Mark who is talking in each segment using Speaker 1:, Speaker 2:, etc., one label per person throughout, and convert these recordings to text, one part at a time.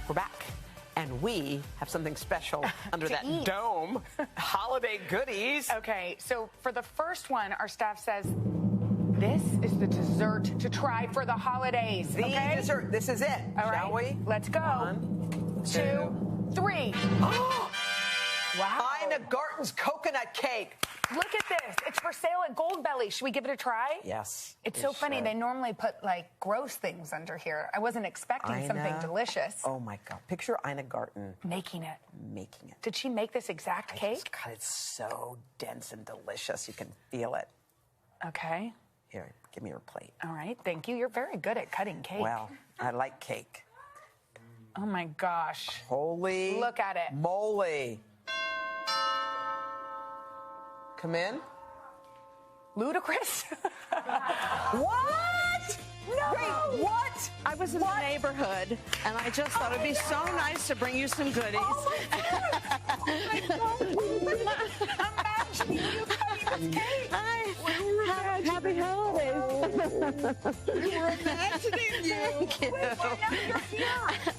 Speaker 1: We're back. And we have something special under that dome. Holiday goodies.
Speaker 2: Okay, so for the first one, our staff says this is the dessert to try for the holidays.
Speaker 1: The dessert. This is it.
Speaker 2: All
Speaker 1: Shall
Speaker 2: right,
Speaker 1: we?
Speaker 2: let's go.
Speaker 1: 1,
Speaker 2: 2, 3.
Speaker 1: Oh!
Speaker 2: Wow.
Speaker 1: Garten's coconut cake.
Speaker 2: Look at this. It's for sale at Goldbelly. Should we give it a try?
Speaker 1: Yes.
Speaker 2: It's so funny. They normally put, like, gross things under here. I wasn't expecting something delicious.
Speaker 1: Oh, my God. Picture Ina Garten.
Speaker 2: Making it.
Speaker 1: Making it.
Speaker 2: Did she make this exact cake?
Speaker 1: God, it's so dense and delicious. You can feel it.
Speaker 2: Okay.
Speaker 1: Here, give me your plate.
Speaker 2: All right. Thank you. You're very good at cutting cake.
Speaker 1: Well, I like cake.
Speaker 2: Oh, my gosh.
Speaker 1: Holy.
Speaker 2: Look at it.
Speaker 1: Moly. Come in.
Speaker 2: Ludicrous?
Speaker 1: What?
Speaker 2: No.
Speaker 1: Wait, what?
Speaker 3: I was in the neighborhood, and I just thought it'd be so nice to bring you some goodies.
Speaker 2: Imagine you cutting this cake.
Speaker 3: Happy holidays.
Speaker 1: We were imagining you.
Speaker 3: Thank you.
Speaker 2: You're here.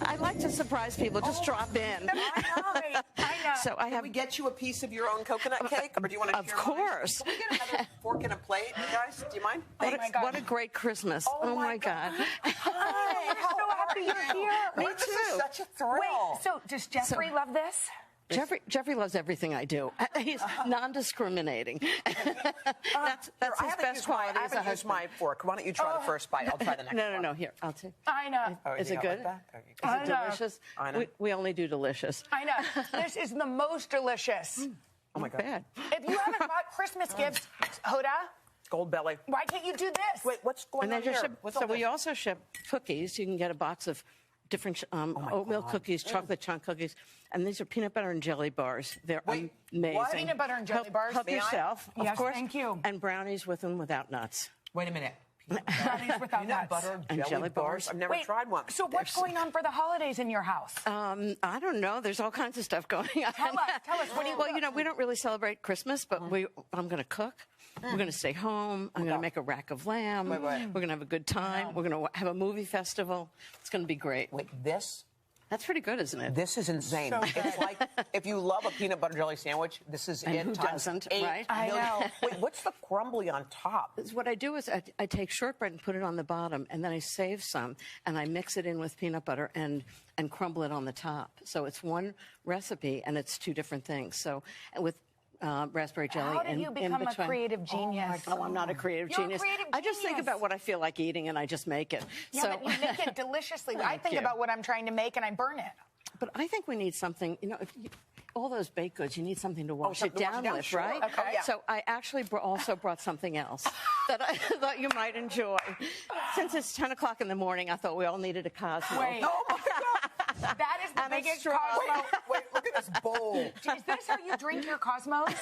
Speaker 3: I like to surprise people. Just drop in.
Speaker 2: I know.
Speaker 3: So I
Speaker 1: Can
Speaker 3: have.
Speaker 1: we get you a piece of your own coconut cake, or do you want to
Speaker 3: Of
Speaker 1: share
Speaker 3: course.
Speaker 1: Mine? Can we get another fork and a plate, you guys? Do you mind?
Speaker 3: What a great Christmas. Oh my God.
Speaker 2: Hi. I'm so happy you're here.
Speaker 1: Me too. This is such a thrill.
Speaker 2: Wait, so does Jeffrey love this?
Speaker 3: Jeffrey loves everything I do. He's non-discriminating. That's his best quality
Speaker 1: I
Speaker 3: as a
Speaker 1: haven't used
Speaker 3: husband.
Speaker 1: my fork. Why don't you try the first bite? I'll try the next one.
Speaker 3: No. Here, I'll take.
Speaker 2: I know.
Speaker 1: Oh,
Speaker 3: Is
Speaker 1: you
Speaker 3: it
Speaker 1: got
Speaker 3: good?
Speaker 1: like that? Okay.
Speaker 3: Is it delicious?
Speaker 1: I know.
Speaker 3: We only do delicious.
Speaker 2: I know. This is the most delicious.
Speaker 1: Oh my God.
Speaker 3: Bad.
Speaker 2: If you haven't bought Christmas gifts, Hoda,
Speaker 1: Gold belly.
Speaker 2: why can't you do this?
Speaker 1: Wait, what's going
Speaker 3: And
Speaker 1: on
Speaker 3: then
Speaker 1: here?
Speaker 3: ship,
Speaker 1: What's
Speaker 3: so
Speaker 1: all
Speaker 3: we
Speaker 1: this?
Speaker 3: also ship cookies. You can get a box of different oatmeal
Speaker 1: God.
Speaker 3: cookies, chocolate chunk cookies, and these are peanut butter and jelly bars. They're
Speaker 1: Wait,
Speaker 3: amazing.
Speaker 1: what?
Speaker 2: Peanut butter and jelly bars?
Speaker 3: Help
Speaker 2: May I?
Speaker 3: yourself, of
Speaker 2: Yes,
Speaker 3: course.
Speaker 2: thank you.
Speaker 3: And brownies with and without nuts.
Speaker 1: Wait a minute.
Speaker 2: Brownies without
Speaker 1: Peanut
Speaker 2: nuts.
Speaker 1: butter
Speaker 3: And jelly
Speaker 1: bars.
Speaker 3: bars.
Speaker 1: I've never
Speaker 2: Wait,
Speaker 1: tried one.
Speaker 2: So what's going on for the holidays in your house?
Speaker 3: I don't know. There's all kinds of stuff going on.
Speaker 2: Tell us. What do you?
Speaker 3: Well, you know, we don't really celebrate Christmas, but I'm going to cook. We're going to stay home. I'm going to make a rack of lamb.
Speaker 1: Wait.
Speaker 3: We're going to have a good time. We're going to have a movie festival. It's going to be great.
Speaker 1: Wait, this?
Speaker 3: That's pretty good, isn't it?
Speaker 1: This is insane.
Speaker 2: So
Speaker 1: It's like if you love a peanut butter jelly sandwich, this is
Speaker 3: And
Speaker 1: it.
Speaker 3: who
Speaker 1: times
Speaker 3: doesn't,
Speaker 1: 8
Speaker 3: right?
Speaker 2: I
Speaker 1: million.
Speaker 2: know.
Speaker 1: Wait, what's the crumbly on top?
Speaker 3: What I do is I take shortbread and put it on the bottom, and then I save some, and I mix it in with peanut butter and crumble it on the top. So it's one recipe, and it's two different things. So with raspberry jelly
Speaker 2: How did
Speaker 3: in
Speaker 2: you become a
Speaker 3: between.
Speaker 2: creative genius?
Speaker 3: Oh, I'm not a creative
Speaker 2: You're a
Speaker 3: genius.
Speaker 2: creative
Speaker 3: I just think
Speaker 2: genius.
Speaker 3: about what I feel like eating, and I just make it.
Speaker 2: Yeah,
Speaker 3: so,
Speaker 2: but you make it deliciously. I
Speaker 3: Thank
Speaker 2: think
Speaker 3: you.
Speaker 2: about what I'm trying to make and I burn it.
Speaker 3: But I think we need something, you know, all those baked goods, you need something to wash it
Speaker 1: something to wash
Speaker 3: down
Speaker 1: it down,
Speaker 3: with,
Speaker 1: sure.
Speaker 3: right?
Speaker 1: Okay. Oh, yeah.
Speaker 3: So I actually also brought something else that I thought you might enjoy. Since it's 10 o'clock in the morning, I thought we all needed a Cosmo.
Speaker 2: Wait.
Speaker 1: Oh my God!
Speaker 2: That is the
Speaker 3: And a
Speaker 2: biggest
Speaker 3: straw.
Speaker 2: Cosmo.
Speaker 1: Wait, look at this bowl.
Speaker 2: Is this how you drink your Cosmos?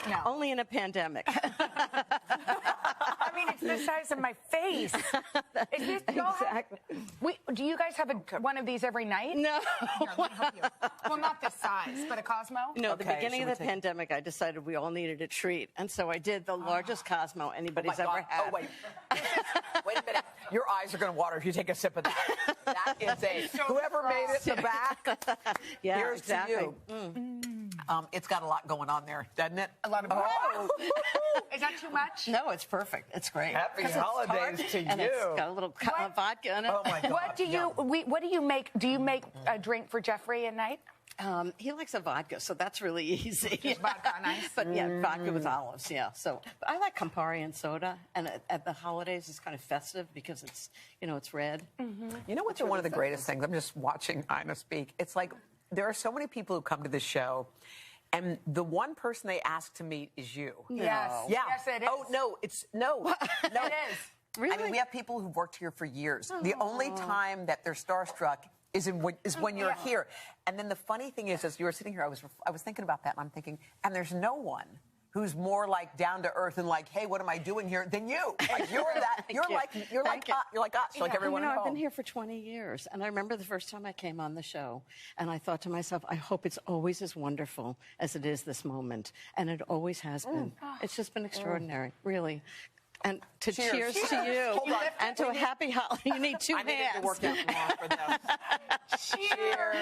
Speaker 2: No.
Speaker 3: Only in a pandemic.
Speaker 2: I mean, it's the size of my face. Is this
Speaker 3: Exactly.
Speaker 2: Do you guys have one of these every night?
Speaker 3: No.
Speaker 2: Here, let me help you. Well, not this size, but a Cosmo?
Speaker 3: No, the
Speaker 1: Okay,
Speaker 3: beginning
Speaker 1: should
Speaker 3: of
Speaker 1: we
Speaker 3: the pandemic, I decided we all needed a treat. And so I did the largest Cosmo anybody's
Speaker 1: Oh my
Speaker 3: ever
Speaker 1: God.
Speaker 3: had.
Speaker 1: Oh, wait. Wait a minute. Your eyes are going to water if you take a sip of that. That is whoever made it in the back.
Speaker 3: Yeah,
Speaker 1: Here's
Speaker 3: exactly.
Speaker 1: to you. It's got a lot going on there, doesn't it?
Speaker 2: A lot of
Speaker 1: Oh.
Speaker 2: Is that too much?
Speaker 3: No, it's perfect. It's great.
Speaker 1: Happy
Speaker 3: 'Cause it's
Speaker 1: holidays
Speaker 3: tart,
Speaker 1: to
Speaker 3: and it's
Speaker 1: you.
Speaker 3: got a little vodka in it.
Speaker 1: Oh my God.
Speaker 2: What do you make? Do you make a drink for Jeffrey at night?
Speaker 3: He likes a vodka, so that's really easy.
Speaker 2: Just vodka on ice?
Speaker 3: But yeah, vodka with olives, yeah. So but I like Campari and soda, and at the holidays it's kind of festive because it's, you know, it's red.
Speaker 1: You know what's one of the greatest things? I'm just watching Ina speak. It's like there are so many people who come to this show, and the one person they ask to meet is you.
Speaker 2: Yes.
Speaker 1: Yeah.
Speaker 2: Yes, it is.
Speaker 1: Oh no, no.
Speaker 2: It is.
Speaker 3: Really?
Speaker 1: I mean, we have people who've worked here for years. The only time that they're starstruck is when you're here. And then the funny thing is, as you were sitting here, I was thinking about that, and I'm thinking, and there's no one who's more like down to earth and like, hey, what am I doing here? Than you. Like you're that. You're like us. Like everyone
Speaker 3: You know,
Speaker 1: at
Speaker 3: I've been
Speaker 1: home.
Speaker 3: here for 20 years, and I remember the first time I came on the show, and I thought to myself, I hope it's always as wonderful as it is this moment, and it always has been. It's just been extraordinary, really. And to cheers to you,
Speaker 1: Hold on.
Speaker 3: and to a happy holiday. You need two
Speaker 1: I needed
Speaker 3: hands.
Speaker 1: to work out more for this.
Speaker 2: Cheers.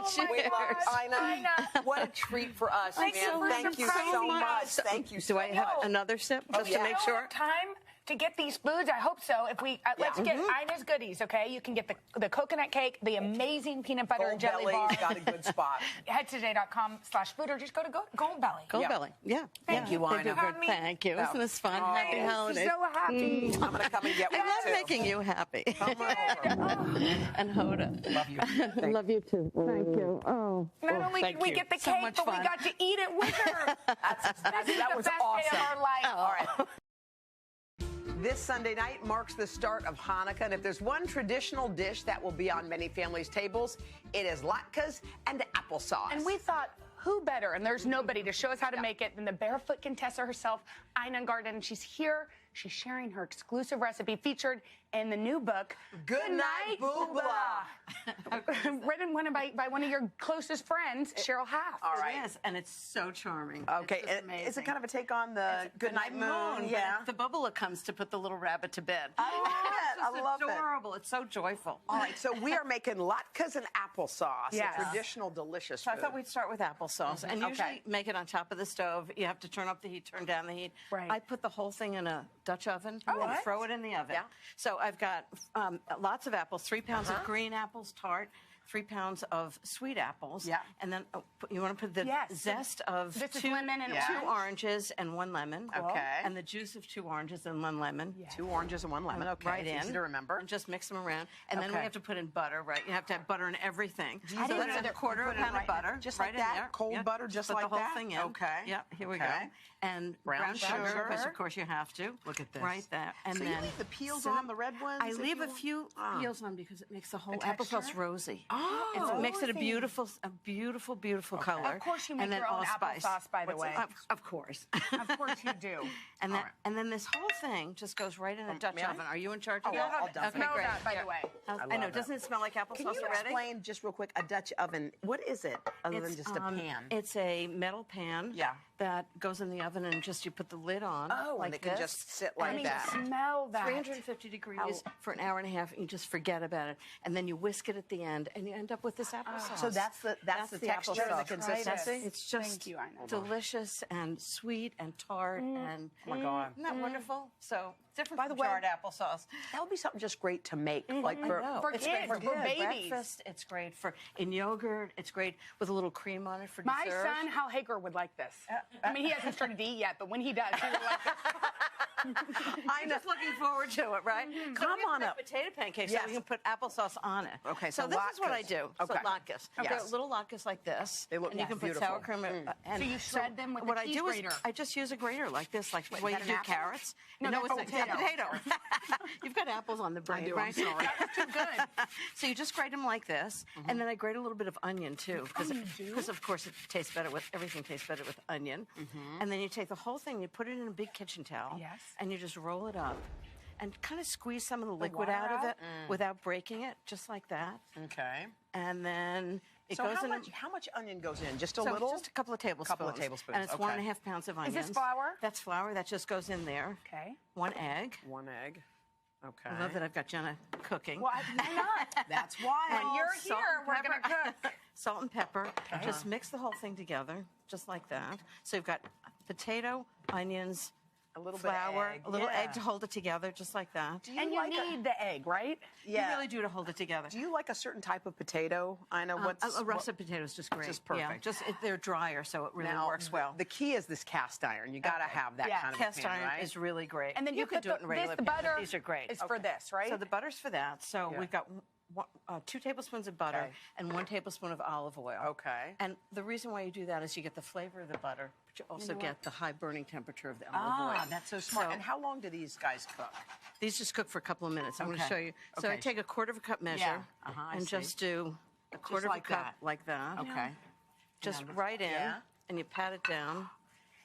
Speaker 2: Oh my gosh, Ina.
Speaker 1: What a treat for us,
Speaker 2: Thank
Speaker 1: man.
Speaker 2: you for
Speaker 1: Thank you so
Speaker 2: surprising
Speaker 1: much.
Speaker 2: us.
Speaker 1: Thank you so
Speaker 3: Do I have another sip just to make
Speaker 2: We
Speaker 3: sure?
Speaker 2: have time to get these foods. I hope so. If we let's get Ina's goodies, okay? You can get the coconut cake, the amazing peanut butter
Speaker 1: Gold
Speaker 2: jelly
Speaker 1: Belly's
Speaker 2: bar.
Speaker 1: got a good spot.
Speaker 2: Head to today.com/food or just go to Gold Belly.
Speaker 3: Gold Belly. Yeah.
Speaker 1: Thank you,
Speaker 3: They
Speaker 1: Ina.
Speaker 3: do good. Thank you. Isn't this fun? Happy
Speaker 2: I'm
Speaker 3: holidays.
Speaker 2: so happy.
Speaker 1: I'm going to come and get one,
Speaker 3: I love
Speaker 1: too.
Speaker 3: making you happy.
Speaker 1: Come on over.
Speaker 3: And Hoda.
Speaker 1: Love you.
Speaker 3: Love you too. Thank you. Oh.
Speaker 2: Not only did we get the
Speaker 3: So
Speaker 2: cake,
Speaker 3: much
Speaker 2: but we
Speaker 3: fun.
Speaker 2: got to eat it with her.
Speaker 1: That
Speaker 2: This is the
Speaker 1: was
Speaker 2: best
Speaker 1: awesome.
Speaker 2: day of our life.
Speaker 1: All right. This Sunday night marks the start of Hanukkah, and if there's one traditional dish that will be on many families' tables, it is latkes and applesauce.
Speaker 2: And we thought, who better? And there's nobody to show us how to make it than the barefoot Contessa herself, Ina Garten. She's here. She's sharing her exclusive recipe featured in the new book,
Speaker 1: Good Night, Booba.
Speaker 2: Written by one of your closest friends, Cheryl Half.
Speaker 1: All right.
Speaker 3: It is, and it's so charming.
Speaker 1: Okay,
Speaker 3: It's just
Speaker 1: is it
Speaker 3: amazing.
Speaker 1: kind of a take on the Good Night Moon?
Speaker 3: Yeah. The bubula comes to put the little rabbit to bed.
Speaker 1: I love it. I love it.
Speaker 3: adorable. It's so joyful.
Speaker 1: All right, so we are making latkes and applesauce,
Speaker 2: Yes.
Speaker 1: a traditional delicious
Speaker 3: So I
Speaker 1: food.
Speaker 3: thought we'd start with applesauce, and usually make it on top of the stove. You have to turn up the heat, turn down the heat.
Speaker 2: Right.
Speaker 3: I put the whole thing in a Dutch oven and
Speaker 2: what?
Speaker 3: throw it in the oven.
Speaker 1: Yeah.
Speaker 3: So I've got lots of apples, 3 pounds of green apples, tart, 3 pounds of sweet apples.
Speaker 1: Yeah.
Speaker 3: And then you want to put the zest of
Speaker 2: This is
Speaker 3: 2
Speaker 2: lemon and
Speaker 3: two
Speaker 2: orange?
Speaker 3: oranges and 1 lemon.
Speaker 1: Okay.
Speaker 3: And the juice of 2 oranges and 1 lemon.
Speaker 1: 2 oranges and 1 lemon. Okay,
Speaker 3: Right
Speaker 1: it's
Speaker 3: in.
Speaker 1: easy to remember.
Speaker 3: And just mix them around. And then we
Speaker 1: Okay.
Speaker 3: have to put in butter, right? You have to have butter in everything.
Speaker 1: you
Speaker 3: So
Speaker 1: put
Speaker 3: that's
Speaker 1: it
Speaker 3: a
Speaker 1: in-
Speaker 3: quarter
Speaker 1: put
Speaker 3: of
Speaker 1: it
Speaker 3: a pound
Speaker 1: right
Speaker 3: of butter.
Speaker 1: just
Speaker 3: right
Speaker 1: like
Speaker 3: in
Speaker 1: that?
Speaker 3: there.
Speaker 1: Cold
Speaker 3: Yep.
Speaker 1: butter, just
Speaker 3: put
Speaker 1: like
Speaker 3: the whole
Speaker 1: that?
Speaker 3: thing in.
Speaker 1: Okay.
Speaker 3: Yep, here we
Speaker 1: Okay.
Speaker 3: go. And
Speaker 1: Brown sugar.
Speaker 3: which of course you have to.
Speaker 1: Look at this.
Speaker 3: Right there. And
Speaker 1: So you
Speaker 3: then
Speaker 1: leave the peels
Speaker 3: cinnamon-
Speaker 1: on, the red ones,
Speaker 3: I
Speaker 1: if
Speaker 3: leave
Speaker 1: you
Speaker 3: a
Speaker 1: want?
Speaker 3: few peels on because it makes the whole
Speaker 2: texture?
Speaker 3: applesauce rosy.
Speaker 1: Oh,
Speaker 3: It makes it a
Speaker 2: rosy.
Speaker 3: beautiful color.
Speaker 2: Of course you make
Speaker 3: And then
Speaker 2: your own
Speaker 3: allspice.
Speaker 2: applesauce, by the way.
Speaker 3: Of course.
Speaker 2: Of course you do.
Speaker 3: And then,
Speaker 1: All right.
Speaker 3: and then this whole thing just goes right in a Dutch
Speaker 1: may I?
Speaker 3: oven. Are you in charge of
Speaker 1: Oh,
Speaker 3: that?
Speaker 1: I'll dump it.
Speaker 2: Smell
Speaker 3: great.
Speaker 2: that, by the way.
Speaker 3: I know.
Speaker 1: love it.
Speaker 3: Doesn't it smell like applesauce
Speaker 1: Can you
Speaker 3: already?
Speaker 1: explain just real quick a Dutch oven? What is it other than just a pan?
Speaker 3: It's a metal pan.
Speaker 1: Yeah.
Speaker 3: That goes in the oven and just you put the lid on.
Speaker 1: Oh,
Speaker 3: like
Speaker 1: and it can
Speaker 3: this.
Speaker 1: just sit
Speaker 2: I
Speaker 1: like
Speaker 2: mean,
Speaker 1: that.
Speaker 2: smell that.
Speaker 3: 350 degrees for an hour and a half, and you just forget about it. And then you whisk it at the end, and you end up with this applesauce.
Speaker 1: So that's the texture and the
Speaker 3: applesauce.
Speaker 1: consistency?
Speaker 3: It's just
Speaker 2: Thank you, Ina.
Speaker 3: delicious and sweet and tart and
Speaker 1: Oh my God.
Speaker 3: isn't that wonderful? So different
Speaker 1: By the
Speaker 3: from
Speaker 1: way-
Speaker 3: jarred applesauce.
Speaker 1: That would be something just great to make, like
Speaker 3: I know.
Speaker 2: For
Speaker 3: It's
Speaker 2: kids,
Speaker 3: great
Speaker 2: for
Speaker 3: for
Speaker 2: babies.
Speaker 3: breakfast. It's great for in yogurt. It's great with a little cream on it for
Speaker 2: My
Speaker 3: dessert.
Speaker 2: son, Hal Hager, would like this. I mean, he hasn't started to eat yet, but when he does, he would like this.
Speaker 3: I'm just looking forward to it, right? So
Speaker 1: Come
Speaker 3: we have
Speaker 1: on
Speaker 3: to make
Speaker 1: up.
Speaker 3: potato pancakes
Speaker 1: Yes.
Speaker 3: so we can put applesauce on it.
Speaker 1: Okay,
Speaker 3: so
Speaker 1: so
Speaker 3: this is what I
Speaker 1: latkes.
Speaker 3: do.
Speaker 1: Okay.
Speaker 3: So latkes.
Speaker 1: Yes.
Speaker 3: They're little latkes like this.
Speaker 1: They look
Speaker 3: and you can put
Speaker 1: beautiful.
Speaker 3: sour cream. And
Speaker 2: So you shred them with
Speaker 3: what
Speaker 2: the
Speaker 3: I
Speaker 2: cheese
Speaker 3: do
Speaker 2: grater.
Speaker 3: is I just use a grater like this, like the way
Speaker 1: is
Speaker 3: you
Speaker 1: that an
Speaker 3: do
Speaker 1: apple?
Speaker 3: carrots.
Speaker 2: No,
Speaker 3: it's
Speaker 2: that's
Speaker 3: a
Speaker 2: a
Speaker 3: potato. You've got apples on the brain,
Speaker 1: do, I'm
Speaker 3: right?
Speaker 1: sorry.
Speaker 2: Too good.
Speaker 3: So you just grate them like this, and then I grate a little bit of onion too, because of course it tastes better with everything tastes better with onion. And then you take the whole thing, you put it in a big kitchen towel,
Speaker 2: Yes.
Speaker 3: and you just roll it up, and kind of squeeze some of the liquid
Speaker 2: water
Speaker 3: out of
Speaker 2: out?
Speaker 3: it without breaking it, just like that.
Speaker 1: Okay.
Speaker 3: And then it
Speaker 1: So
Speaker 3: goes
Speaker 1: how
Speaker 3: in.
Speaker 1: much onion goes in? Just a
Speaker 3: So
Speaker 1: little?
Speaker 3: just a couple of tablespoons.
Speaker 1: tablespoons,
Speaker 3: And it's
Speaker 1: okay.
Speaker 3: 1.5 pounds of onions.
Speaker 2: this flour?
Speaker 3: That's flour. That just goes in there.
Speaker 2: Okay.
Speaker 3: 1 egg.
Speaker 1: 1 egg. Okay.
Speaker 3: I love that I've got Jenna cooking.
Speaker 2: Why not?
Speaker 1: That's why.
Speaker 2: When you're
Speaker 3: Salt
Speaker 2: here,
Speaker 3: and
Speaker 2: we're
Speaker 3: pepper.
Speaker 2: going to cook.
Speaker 3: Salt and pepper. Just mix the whole thing together, just like that. So you've got potato, onions,
Speaker 1: A little bit of
Speaker 3: flour,
Speaker 1: egg.
Speaker 3: a little
Speaker 1: Yeah.
Speaker 3: egg to hold it together, just like that.
Speaker 2: And you need the egg, right?
Speaker 1: Yeah.
Speaker 3: You really do to hold it together.
Speaker 1: Do you like a certain type of potato? I know what's
Speaker 3: a russet potato is just great.
Speaker 1: Just
Speaker 3: Yeah,
Speaker 1: perfect.
Speaker 3: they're drier, so it really
Speaker 1: now,
Speaker 3: works well.
Speaker 1: The key is this cast iron. You got to have that
Speaker 2: Yeah.
Speaker 1: kind of
Speaker 3: Cast
Speaker 1: a pan,
Speaker 3: iron
Speaker 1: right?
Speaker 3: is really great.
Speaker 2: And then
Speaker 3: you
Speaker 2: you
Speaker 3: could
Speaker 2: put
Speaker 3: do it in regular
Speaker 2: the
Speaker 3: pan, but
Speaker 2: butter
Speaker 3: these are great.
Speaker 2: is for this, right?
Speaker 3: So the butter's for that. So
Speaker 1: Yeah.
Speaker 3: we've got 2 tablespoons of butter
Speaker 1: Okay.
Speaker 3: and 1 tablespoon of olive oil.
Speaker 1: Okay.
Speaker 3: And the reason why you do that is you get the flavor of the butter, but you also get the high burning temperature of the olive oil.
Speaker 1: That's so smart.
Speaker 3: So-
Speaker 1: and how long do these guys cook?
Speaker 3: These just cook for a couple of minutes. I'm going to
Speaker 1: Okay.
Speaker 3: show you. So I
Speaker 1: Okay.
Speaker 3: take a quarter of a cup measure
Speaker 1: I
Speaker 3: and
Speaker 1: see.
Speaker 3: just do a quarter
Speaker 1: like
Speaker 3: of a cup
Speaker 1: that.
Speaker 3: like that.
Speaker 1: Okay.
Speaker 3: Just
Speaker 1: And
Speaker 3: right in,
Speaker 1: yeah.
Speaker 3: and you pat it down.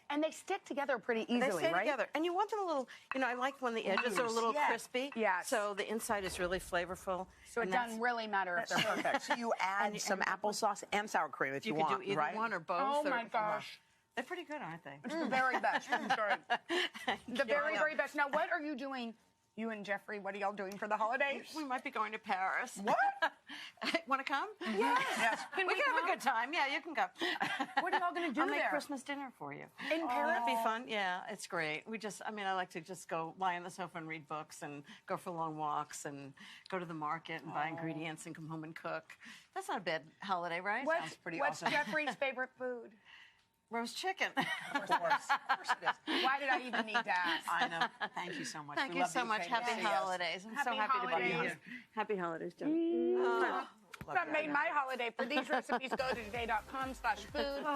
Speaker 2: And they stick together pretty easily,
Speaker 3: They stay
Speaker 2: right?
Speaker 3: together. And you want them a little, I like when the edges are a little
Speaker 1: Yes.
Speaker 3: crispy.
Speaker 2: Yes.
Speaker 3: So the inside is really flavorful.
Speaker 2: So it
Speaker 3: and that's-
Speaker 2: doesn't really matter if they're perfect.
Speaker 1: So you add some applesauce and sour cream if you,
Speaker 3: You could
Speaker 1: want,
Speaker 3: do either
Speaker 1: right?
Speaker 3: one or both.
Speaker 2: Oh
Speaker 3: or-
Speaker 2: my gosh.
Speaker 3: They're pretty good, aren't they?
Speaker 2: It's the very best. The very, very best. Now, what are you doing You and Jeffrey, what are y'all doing for the holidays?
Speaker 3: We might be going to Paris.
Speaker 2: What?
Speaker 3: Want to come?
Speaker 2: Yes.
Speaker 3: We can have a good time. Yeah, you can go.
Speaker 2: What are y'all going to do
Speaker 3: I'll make
Speaker 2: there?
Speaker 3: Christmas dinner for you.
Speaker 2: In Paris?
Speaker 3: That'd be fun. Yeah, it's great. I like to just go lie on the sofa and read books and go for long walks and go to the market and buy ingredients and come home and cook. That's not a bad holiday, right? Sounds pretty awesome.
Speaker 2: What's Jeffrey's favorite food?
Speaker 3: Roast chicken.
Speaker 1: Of course it is.
Speaker 2: Why did I even need to ask?
Speaker 1: I know. Thank you so much.
Speaker 3: Thank
Speaker 1: We
Speaker 3: you
Speaker 1: love
Speaker 3: so
Speaker 1: that
Speaker 3: much.
Speaker 1: came to
Speaker 3: Happy
Speaker 1: see us.
Speaker 3: holidays. I'm so
Speaker 2: Happy
Speaker 3: happy to be
Speaker 2: holidays.
Speaker 3: here. Happy holidays, Jeff.
Speaker 2: That made my holiday. For these recipes, go to today.com/food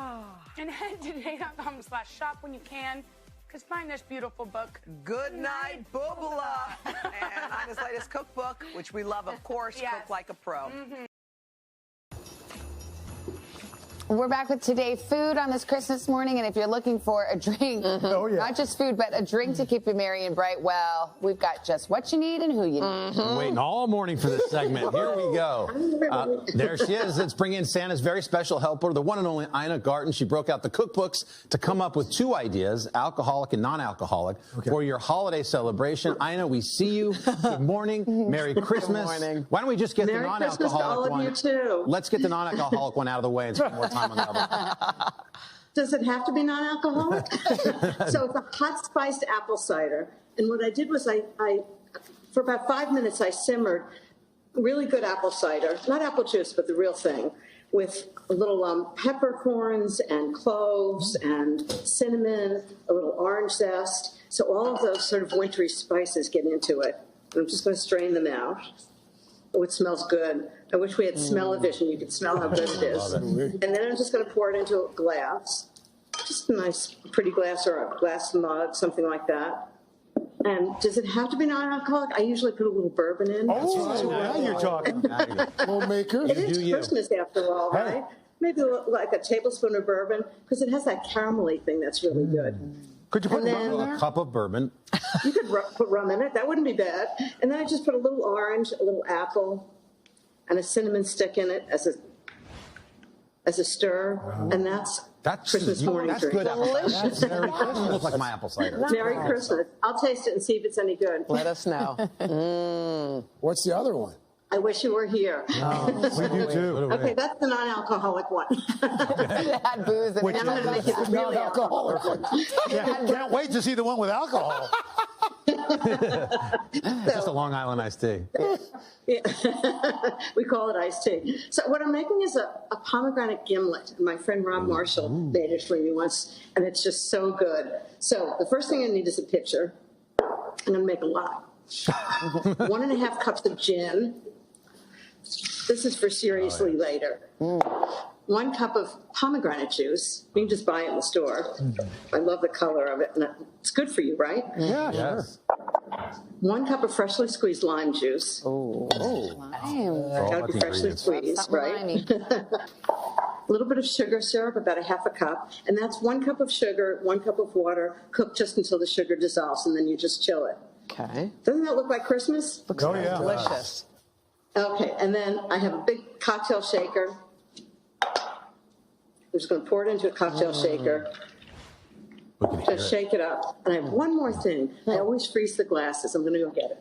Speaker 2: and head to today.com/shop when you can. Because find this beautiful book.
Speaker 1: Good Night Boobala. And Ina's latest cookbook, which we love, of course,
Speaker 2: Yes.
Speaker 1: Cook Like a Pro.
Speaker 4: We're back with Today Food on this Christmas morning, and if you're looking for a drink, not just food, but a drink to keep you merry and bright, well, we've got just what you need and who you need.
Speaker 5: I'm waiting all morning for this segment. Here we go. There she is. Let's bring in Santa's very special helper, the one and only Ina Garten. She broke out the cookbooks to come up with 2 ideas, alcoholic and non-alcoholic, for your holiday celebration. Ina, we see you. Good morning. Merry Christmas.
Speaker 1: Good morning.
Speaker 5: Why don't we just get
Speaker 6: Merry
Speaker 5: the
Speaker 6: Christmas to
Speaker 5: non-alcoholic
Speaker 6: all of
Speaker 5: one?
Speaker 6: you, too.
Speaker 5: Let's get the non-alcoholic one out of the way and spend more time on the other.
Speaker 6: Does it have to be non-alcoholic? So it's a hot spiced apple cider. And what I did was I for about 5 minutes, I simmered really good apple cider, not apple juice, but the real thing, with a little peppercorns and cloves and cinnamon, a little orange zest. So all of those sort of wintry spices get into it. And I'm just going to strain them out. Oh, it smells good. I wish we had smell-o-vision. You could smell how good it is. And then I'm just going to pour it into a glass, just a nice, pretty glass or a glass mug, something like that. And does it have to be non-alcoholic? I usually put a little bourbon in.
Speaker 7: Oh, now you're talking. Homemaker.
Speaker 6: It is Christmas after all, right? Maybe like a tablespoon of bourbon, because it has that caramelly thing that's really good.
Speaker 5: Could you put
Speaker 6: And then-
Speaker 5: a cup of bourbon?
Speaker 6: You could put rum in it. That wouldn't be bad. And then I just put a little orange, a little apple, and a cinnamon stick in it as a stir. And that's Christmas morning
Speaker 5: That's
Speaker 6: drink.
Speaker 5: good apple cider.
Speaker 1: Delicious.
Speaker 5: Merry Christmas. Looks like my apple cider.
Speaker 6: Merry Christmas. I'll taste it and see if it's any good.
Speaker 1: Let us know.
Speaker 7: What's the other one?
Speaker 6: I wish you were here.
Speaker 7: We do too.
Speaker 6: Okay, that's the non-alcoholic one.
Speaker 4: It had booze in
Speaker 6: Now I'm going to make it the really alcoholic one.
Speaker 7: Can't wait to see the one with alcohol.
Speaker 5: Just a Long Island iced tea.
Speaker 6: Yeah. We call it iced tea. So what I'm making is a pomegranate gimlet. And my friend Rob Marshall made it for me once, and it's just so good. So the first thing I need is a pitcher. I'm going to make a lot. 1.5 cups of gin. This is for seriously later. 1 cup of pomegranate juice. You can just buy it in the store. I love the color of it. And it's good for you, right?
Speaker 7: Yeah,
Speaker 5: Yes.
Speaker 6: 1 cup of freshly squeezed lime juice. Got to be freshly squeezed, right? A little bit of sugar syrup, about 1/2 cup. And that's 1 cup of sugar, 1 cup of water, cooked just until the sugar dissolves, and then you just chill it.
Speaker 1: Okay.
Speaker 6: Doesn't that look like Christmas?
Speaker 7: Oh, yeah.
Speaker 1: Delicious.
Speaker 6: Okay, and then I have a big cocktail shaker. I'm just going to pour it into a cocktail shaker. Just shake it up. And I have one more thing. I always freeze the glasses. I'm going to go get it.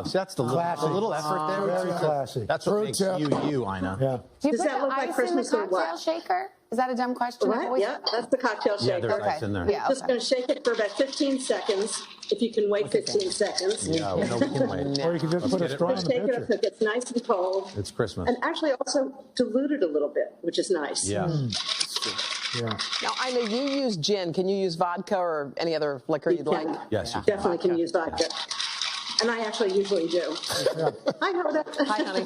Speaker 5: See, that's the little effort there.
Speaker 7: Very classy.
Speaker 5: That's what
Speaker 7: Pro
Speaker 5: makes
Speaker 7: tip.
Speaker 5: you, Ina.
Speaker 7: Yeah.
Speaker 4: Do you
Speaker 6: Does
Speaker 4: put
Speaker 6: that
Speaker 4: the
Speaker 6: look like
Speaker 4: ice
Speaker 6: Christmas
Speaker 4: in
Speaker 6: or
Speaker 4: the cocktail
Speaker 6: what?
Speaker 4: shaker? Is that a dumb question?
Speaker 6: Right? Yeah, that's the cocktail
Speaker 5: Yeah,
Speaker 6: shaker.
Speaker 5: there's ice in there.
Speaker 4: Yeah,
Speaker 6: Just
Speaker 4: okay.
Speaker 6: going to shake it for about 15 seconds, if you can wait 15 seconds.
Speaker 5: Yeah, we know we can wait.
Speaker 7: Or you can just put a straw in
Speaker 6: Just
Speaker 7: the
Speaker 6: shake it up so
Speaker 7: pitcher.
Speaker 6: it gets nice and cold.
Speaker 5: It's Christmas.
Speaker 6: And actually also dilute it a little bit, which is nice.
Speaker 5: Yeah.
Speaker 7: Yeah.
Speaker 1: Now, Ina, you use gin. Can you use vodka or any other liquor you'd like?
Speaker 5: Yes, you can.
Speaker 6: Definitely can use vodka. And I actually usually do. Hi, Hoda.
Speaker 1: Hi, honey.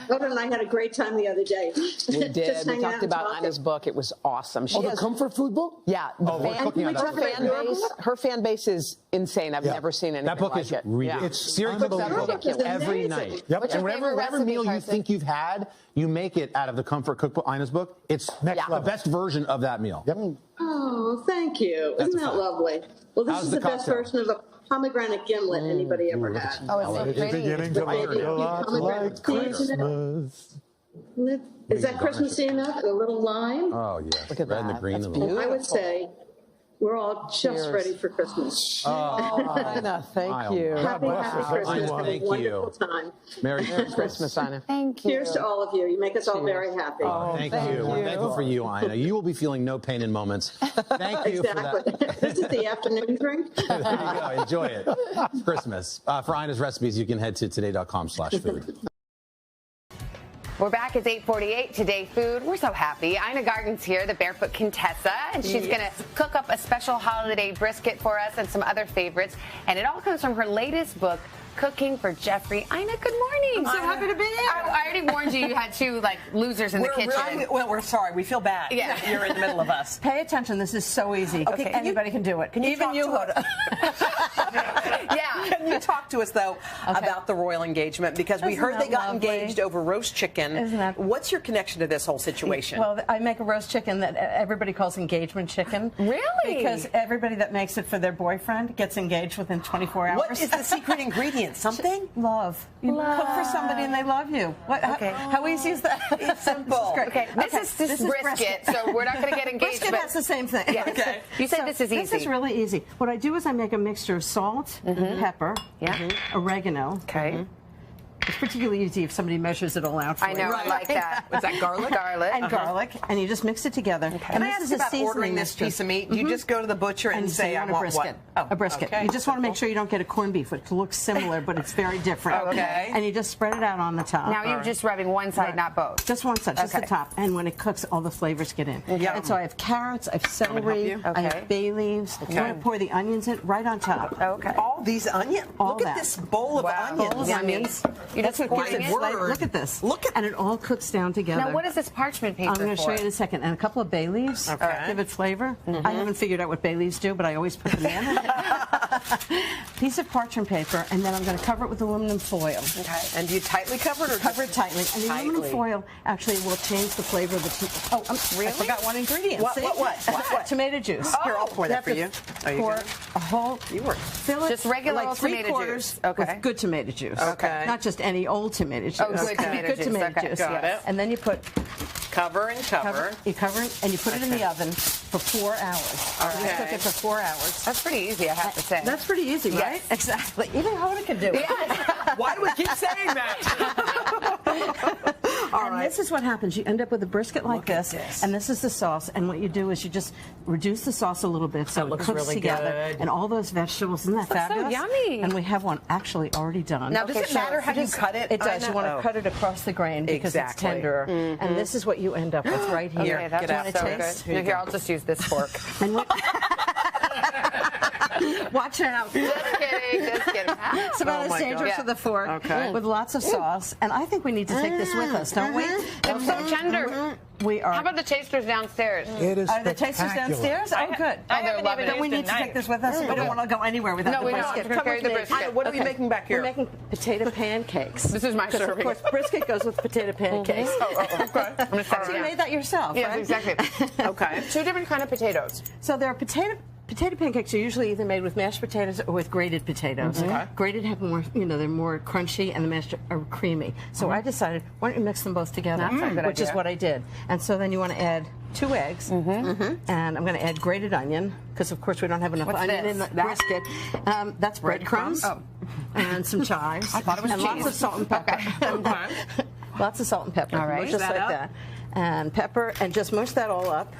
Speaker 6: Hoda and I had a great time the other day.
Speaker 1: We did.
Speaker 6: Just
Speaker 1: We
Speaker 6: hanging out
Speaker 1: talked
Speaker 6: and
Speaker 1: about
Speaker 6: talking.
Speaker 1: Ina's book. It was awesome. She
Speaker 7: Oh, the
Speaker 1: has,
Speaker 7: comfort food book?
Speaker 1: yeah,
Speaker 5: we're cooking on that.
Speaker 1: her fan base is insane. I've
Speaker 5: Yeah.
Speaker 1: never seen anything
Speaker 5: That book
Speaker 1: like
Speaker 5: is
Speaker 1: it.
Speaker 5: ridiculous.
Speaker 1: Yeah.
Speaker 5: It's Siri cooks that book
Speaker 6: Ridiculous.
Speaker 5: every
Speaker 6: Amazing.
Speaker 5: night.
Speaker 7: Yep.
Speaker 4: What's your
Speaker 5: And whatever
Speaker 4: favorite recipe,
Speaker 5: meal you
Speaker 4: Carson?
Speaker 5: think you've had, you make it out of the comfort cookbook, Ina's book. It's
Speaker 7: Next
Speaker 5: the
Speaker 7: level.
Speaker 5: best version of that meal.
Speaker 7: Yep.
Speaker 6: Oh, thank you.
Speaker 5: That's
Speaker 6: Isn't
Speaker 5: a
Speaker 6: that
Speaker 5: fact.
Speaker 6: lovely? Well, this
Speaker 5: How's
Speaker 6: is
Speaker 5: the
Speaker 6: the best
Speaker 5: cocktail?
Speaker 6: version of a pomegranate gimlet anybody ever
Speaker 5: look
Speaker 6: had.
Speaker 4: Oh, it's so
Speaker 7: It's
Speaker 4: pretty.
Speaker 7: beginning to
Speaker 6: Maybe
Speaker 7: look a lot
Speaker 6: pomegranate
Speaker 7: like
Speaker 6: seeds in it.
Speaker 7: Christmas.
Speaker 6: Is that Christmassy enough? And a little lime?
Speaker 5: Oh, yeah.
Speaker 1: Look at
Speaker 5: Red and the
Speaker 1: that.
Speaker 5: green.
Speaker 1: That's
Speaker 5: and the
Speaker 6: I would say We're all just ready for Christmas.
Speaker 3: Ina, thank you.
Speaker 6: Happy Christmas. Have a
Speaker 5: Thank
Speaker 6: wonderful time.
Speaker 5: Merry
Speaker 3: Christmas, Ina.
Speaker 4: Thank you.
Speaker 6: Cheers to all of you. You make us all very happy.
Speaker 5: Thank you. We're thankful for you, Ina. You will be feeling no pain in moments. Thank you for that.
Speaker 6: This is the afternoon drink.
Speaker 5: There you go. Enjoy it. It's Christmas. For Ina's recipes, you can head to today.com/food.
Speaker 4: We're back. It's 8:48. Today Food. We're so happy. Ina Garten's here, the Barefoot Contessa, and she's going to cook up a special holiday brisket for us and some other favorites. And it all comes from her latest book, Cooking for Jeffrey. Ina, good morning.
Speaker 8: I'm so happy to be here.
Speaker 4: I already warned you had two losers in the kitchen.
Speaker 8: We're sorry. We feel bad.
Speaker 4: Yeah.
Speaker 8: You're in the middle of us.
Speaker 3: Pay attention. This is so easy.
Speaker 8: Okay,
Speaker 3: Anybody can do it.
Speaker 8: Can you
Speaker 3: Even you, Hoda.
Speaker 4: Yeah.
Speaker 8: Can you talk to us, though, about the royal engagement? Because we heard they got engaged over roast chicken.
Speaker 3: Isn't that...
Speaker 8: What's your connection to this whole situation?
Speaker 3: Well, I make a roast chicken that everybody calls engagement chicken.
Speaker 4: Really?
Speaker 3: Because everybody that makes it for their boyfriend gets engaged within 24 hours.
Speaker 8: What is the secret ingredient? Something?
Speaker 3: Love. You cook for somebody and they love you. How easy is that?
Speaker 8: It's simple.
Speaker 3: This
Speaker 4: is brisket, so we're not going to get engaged.
Speaker 3: Brisket has the same thing.
Speaker 4: Yeah.
Speaker 8: Okay.
Speaker 4: You said this is easy.
Speaker 3: This is really easy. What I do is I make a mixture of salt, pepper, oregano.
Speaker 4: Okay.
Speaker 3: It's particularly easy if somebody measures it all out for
Speaker 4: I know,
Speaker 3: you.
Speaker 4: I like that.
Speaker 8: Was that garlic?
Speaker 4: Garlic.
Speaker 3: And garlic, and you just mix it together.
Speaker 8: Can
Speaker 3: And
Speaker 8: I
Speaker 3: this
Speaker 8: ask
Speaker 3: is a
Speaker 8: about
Speaker 3: seasoning
Speaker 8: ordering this
Speaker 3: mixture.
Speaker 8: piece of meat? You just go to the butcher and say, I
Speaker 3: you
Speaker 8: want
Speaker 3: brisket.
Speaker 8: what?
Speaker 3: A brisket.
Speaker 8: Okay.
Speaker 3: You just want to make sure you don't get a corned beef, which looks similar, but it's very different.
Speaker 8: Okay.
Speaker 3: And you just spread it out on the top.
Speaker 4: Now you're just rubbing one side, not both.
Speaker 3: Just one side, just the
Speaker 4: Okay.
Speaker 3: top. And when it cooks, all the flavors get in.
Speaker 8: Yum.
Speaker 3: And so I have carrots, I have celery,
Speaker 8: you.
Speaker 3: I
Speaker 4: Okay.
Speaker 3: have bay leaves. I'm going to pour the onions in right on top.
Speaker 4: Okay.
Speaker 8: All these onions.
Speaker 3: All
Speaker 8: Look at
Speaker 3: that.
Speaker 8: this bowl of onions.
Speaker 3: Bowls of onions.
Speaker 4: You just
Speaker 3: That's what
Speaker 4: pouring
Speaker 3: gives
Speaker 4: it?
Speaker 3: it flavor. Look at this.
Speaker 8: Look at-
Speaker 3: and it all cooks down together.
Speaker 4: Now, what is this parchment paper
Speaker 3: I'm going to
Speaker 4: for?
Speaker 3: show you in a second. And a couple of bay leaves.
Speaker 8: Okay.
Speaker 3: Give it flavor. I haven't figured out what bay leaves do, but I always put them in. Piece of parchment paper, and then I'm going to cover it with aluminum foil.
Speaker 8: Okay. And do you tightly cover it or
Speaker 3: Cover it tightly. And the aluminum
Speaker 8: Tightly.
Speaker 3: foil actually will change the flavor of the I forgot one ingredient.
Speaker 8: What,
Speaker 3: See?
Speaker 8: what?
Speaker 3: Tomato juice.
Speaker 8: Here, I'll pour that for you. Are you
Speaker 3: Pour
Speaker 8: good?
Speaker 3: a whole, fill it
Speaker 4: Just regular
Speaker 3: like
Speaker 4: old
Speaker 3: 3
Speaker 4: tomato
Speaker 3: quarters
Speaker 4: juice. Okay.
Speaker 3: with good tomato juice.
Speaker 8: Okay.
Speaker 3: Not just any old tomato juice.
Speaker 4: Oh, good tomato
Speaker 3: Good
Speaker 4: juice.
Speaker 3: tomato
Speaker 4: Okay.
Speaker 3: juice.
Speaker 8: Got it.
Speaker 3: And then you put
Speaker 8: Cover and cover.
Speaker 3: You cover it and you put it in the oven for 4 hours. You
Speaker 8: Okay.
Speaker 3: cook it for 4 hours.
Speaker 4: That's pretty easy, I have to say.
Speaker 3: That's pretty easy, right?
Speaker 4: Yes.
Speaker 3: Exactly. Even Hoda can do it.
Speaker 8: Why do we keep saying that?
Speaker 3: And this is what happens. You end up with a brisket like this, and this is the sauce. And what you do is you just reduce the sauce a little bit so it
Speaker 8: looks
Speaker 3: cooks
Speaker 8: really
Speaker 3: together.
Speaker 8: good.
Speaker 3: And all those vegetables, isn't that
Speaker 4: Looks so
Speaker 3: fabulous?
Speaker 4: yummy.
Speaker 3: And we have one actually already done.
Speaker 8: Now, does it matter how you cut it?
Speaker 3: It does.
Speaker 8: Ina?
Speaker 3: You want to
Speaker 8: Oh.
Speaker 3: cut it across the grain because it's
Speaker 8: Exactly.
Speaker 3: tenderer. And this is what you end up with right here.
Speaker 4: Okay, that's
Speaker 8: Get out.
Speaker 4: so
Speaker 3: taste?
Speaker 4: good. Here, I'll just use this fork.
Speaker 3: And watch out.
Speaker 4: Just kidding, just kidding.
Speaker 3: It's about
Speaker 8: Oh my
Speaker 3: as dangerous
Speaker 4: God.
Speaker 3: with a fork,
Speaker 8: Okay.
Speaker 3: with lots of sauce. And I think we need to take this with us, don't we?
Speaker 4: It's so tender.
Speaker 3: We are.
Speaker 4: How about the tasters downstairs?
Speaker 7: It is
Speaker 3: Are the tasters
Speaker 7: spectacular.
Speaker 3: downstairs? Oh, good.
Speaker 4: they're loving
Speaker 3: Then we
Speaker 4: it.
Speaker 3: need to take this with us. We don't want to go anywhere without
Speaker 4: No,
Speaker 3: the
Speaker 4: we don't.
Speaker 3: brisket.
Speaker 4: We're
Speaker 3: Come
Speaker 4: carrying
Speaker 3: with
Speaker 4: the
Speaker 3: me.
Speaker 4: brisket.
Speaker 8: What are we making back here?
Speaker 3: We're making potato pancakes.
Speaker 4: This is my
Speaker 3: Because, of
Speaker 4: serving.
Speaker 3: course, brisket goes with potato pancakes.
Speaker 8: Okay.
Speaker 4: I'm gonna start
Speaker 3: So you
Speaker 4: it.
Speaker 3: made that yourself,
Speaker 4: Yes,
Speaker 3: right?
Speaker 4: exactly.
Speaker 8: Okay.
Speaker 4: 2 different kind of potatoes.
Speaker 3: So there are potato pancakes are usually either made with mashed potatoes or with grated potatoes. Grated have more, they're more crunchy, and the mashed are creamy. So I decided, why don't you mix them both together?
Speaker 4: That's a good
Speaker 3: which is
Speaker 4: idea.
Speaker 3: what I did. And so then you want to add 2 eggs, and I'm going to add grated onion because, of course, we don't have enough
Speaker 4: What's
Speaker 3: onion
Speaker 4: this?
Speaker 3: in the
Speaker 4: That?
Speaker 3: brisket. That's breadcrumbs. And some chives. I
Speaker 4: thought it was
Speaker 3: and
Speaker 4: cheese.
Speaker 3: lots of salt and pepper. Lots of salt and pepper.
Speaker 4: All right.
Speaker 3: Just
Speaker 8: Mush that
Speaker 3: like
Speaker 8: up.
Speaker 3: that. And pepper, and just mush that all up.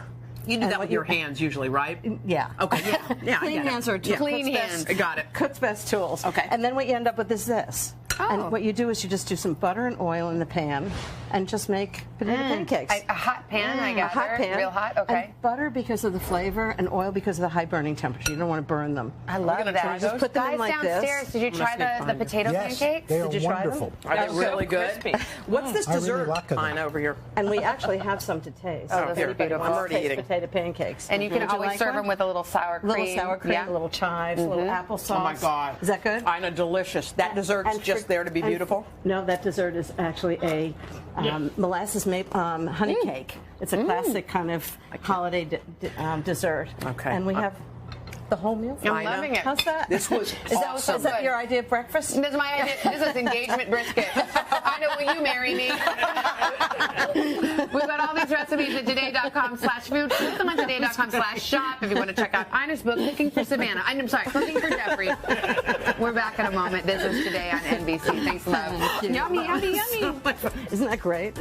Speaker 8: You do
Speaker 3: And
Speaker 8: that
Speaker 3: what
Speaker 8: with your
Speaker 3: you-
Speaker 8: hands usually, right?
Speaker 3: Yeah.
Speaker 8: Okay, yeah. Yeah, I
Speaker 3: Clean
Speaker 8: get it.
Speaker 3: hands are
Speaker 8: Yeah.
Speaker 3: Cook's
Speaker 4: Clean
Speaker 3: best-
Speaker 4: hands.
Speaker 8: I got it.
Speaker 3: Cook's best tools.
Speaker 8: Okay.
Speaker 3: And then what you end up with is this.
Speaker 4: Oh.
Speaker 3: And what you do is you just do some butter and oil in the pan and just make potato pancakes.
Speaker 4: A hot pan, I
Speaker 3: A
Speaker 4: gather.
Speaker 3: hot pan.
Speaker 4: Real hot, okay.
Speaker 3: And butter because of the flavor and oil because of the high burning temperature. You don't want to burn them.
Speaker 4: I love
Speaker 8: gonna
Speaker 4: that.
Speaker 8: try those?
Speaker 3: Put them in
Speaker 4: Guys
Speaker 3: like this.
Speaker 4: downstairs, did you try the potato
Speaker 7: Yes,
Speaker 4: pancakes?
Speaker 7: they are
Speaker 3: Did you try them?
Speaker 7: wonderful.
Speaker 8: Are they
Speaker 4: so
Speaker 8: really good?
Speaker 4: crispy.
Speaker 8: What's this
Speaker 7: I really
Speaker 8: dessert
Speaker 7: like them.
Speaker 8: line over here?
Speaker 3: And we actually have some to taste.
Speaker 4: Oh, those are
Speaker 3: Anybody
Speaker 4: beautiful.
Speaker 3: wants to
Speaker 8: I'm already
Speaker 3: taste
Speaker 8: eating.
Speaker 3: potato pancakes.
Speaker 4: And you can
Speaker 3: Would you
Speaker 4: always
Speaker 3: like
Speaker 4: serve
Speaker 3: one?
Speaker 4: them with a little sour cream.
Speaker 3: Little sour cream,
Speaker 4: Yeah.
Speaker 3: a little chives, a little applesauce.
Speaker 8: Oh my God.
Speaker 3: Is that good?
Speaker 8: I know, delicious. That dessert's
Speaker 3: And
Speaker 8: just
Speaker 3: for-
Speaker 8: there to be
Speaker 3: and-
Speaker 8: beautiful.
Speaker 3: No, that dessert is actually a molasses honey cake. It's a classic kind of holiday dessert.
Speaker 8: Okay.
Speaker 3: And we have the whole meal?
Speaker 2: I'm loving it.
Speaker 3: How's that?
Speaker 8: This was awesome.
Speaker 3: Is that your idea of breakfast?
Speaker 4: This is my idea. This is engagement brisket. I know, will you marry me? We've got all these recipes at today.com/food. Click them on today.com/shop if you want to check out Ina's book, Cooking for Savannah. I'm sorry, Cooking for Jeffrey. We're back in a moment. This is Today on NBC. Thanks, love.
Speaker 3: Thank you.
Speaker 2: Yummy, yummy, yummy.
Speaker 3: Isn't that great?